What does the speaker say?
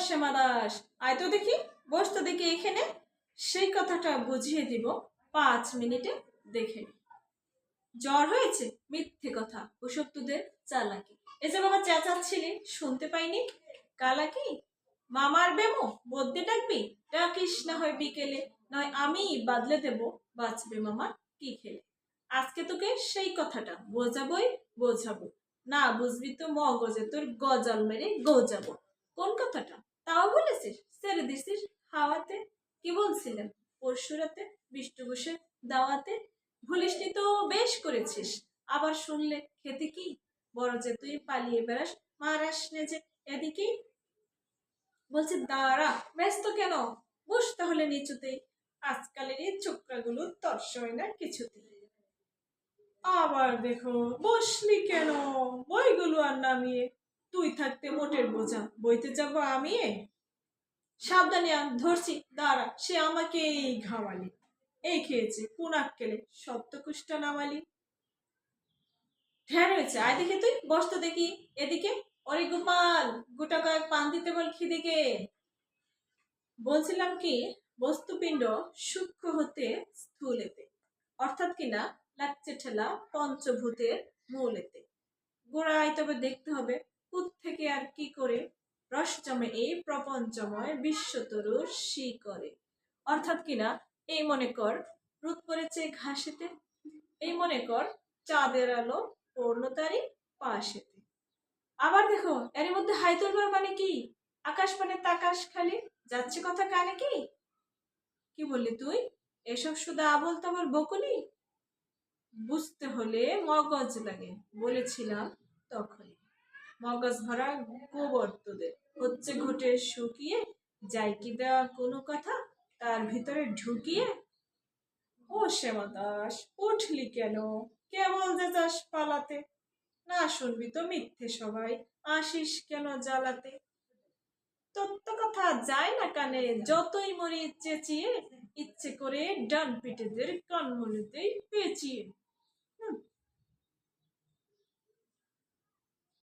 শ্যামা দাস, আয় তো দেখি, বস তো দেখি এখানে। সেই কথাটা বুঝিয়ে দিব 5 মিনিটে, দেখে নে। জ্বর হয়েছে? মিথ্যে কথা, ওসব তোদের চালাকি। এই যে বাবা চেঁচাচ্ছিলি, শুনতে পাইনি? কালাকি মামার বেমো বদ্যে ডাকবি, ডাকিস না হয় বিকেলে, নয় আমি বাদলে দেব, বাঁচবে মামা কি খেলে। আজকে তোকে সেই কথাটা বোঝাবই বোঝাবো, না বুঝবি তো মগজে তোর গজাল মেরে গজাবো। কোন কথাটা তাও বলেছিস? ছেড়ে দিছিস হাওয়াতে। কি বলছিলেন পরশু রাতে বিষ্ণু বসে দাওয়াতে? ভুলিসনি তো, বেশ করেছিস। আবার শুনলে খেতে কি, বড় যে তুই পালিয়ে বেড়াস, মারাস নে যে এদিকেই। বলছি দাঁড়া, ব্যস্ত কেন, বস তাহলে নিচুতেই। আজকালের এই ছোকরাগুলো তর্স হয় না কিছুতে। আবার দেখো, বসলি কেন? বইগুলো আর নামিয়ে, তুই থাকতে মোটের বোঝা বইতে যাব আমি। সাবধানে আন, ধরছি দাঁড়া। সে আমাকে এই ঘাওয়ালি, এই খেয়েছে কোন আক্কেলে সপ্তকুষ্ঠ নামালি। ঢের হয়েছে, আয় দেখে তুই, বস তো দেখি এদিকে। অরে গোপাল, গোটা কয়েক পান দিতে বল খিদিকে। বলছিলাম কি, বস্তুপিণ্ড সূক্ষ্ম হতে স্থূলেতে, অর্থাৎ কিনা লাগছে ঠেলা পঞ্চভূতের মূলেতে। গোড়ায় তবে দেখতে হবে থেকে আর কি করে রস জমে এই প্রপঞ্চময় বিশ্বতরু শিকরে। অর্থাৎ কিনা এই মনে কর রোদ পড়েছে ঘাসেতে, এই মনে কর চাঁদের আলো পড়লো তারই পাশেতে। আবার দেখো, এর মধ্যে হাই তুলবার মানে কি? আকাশ মানে তাকাশ খালি, যাচ্ছে কথা কানে কি? কি বললি তুই? এসব শুধু আবল তাবল বকুলি? বুঝতে হলে মগজ লাগে, বলেছিলাম তখনই। মগজ ভরা গোবর তোদের, হচ্ছে ঘুটে শুকিয়ে যাই কি দেওয়া কোনো কথা তার ভিতরে ঢুকিয়ে। ও শ্যামা দাস, উঠলি কেন? কেবল যে যাস পালাতে, না শুনবি তো মিথ্যে সবাই, আসিস কেন জ্বালাতে। তত্ত্ব কথা যায় না কানে, যতই মরি চেঁচিয়ে, ইচ্ছে করে ডান পিঠেদের কানমনিতেই পেঁচিয়ে।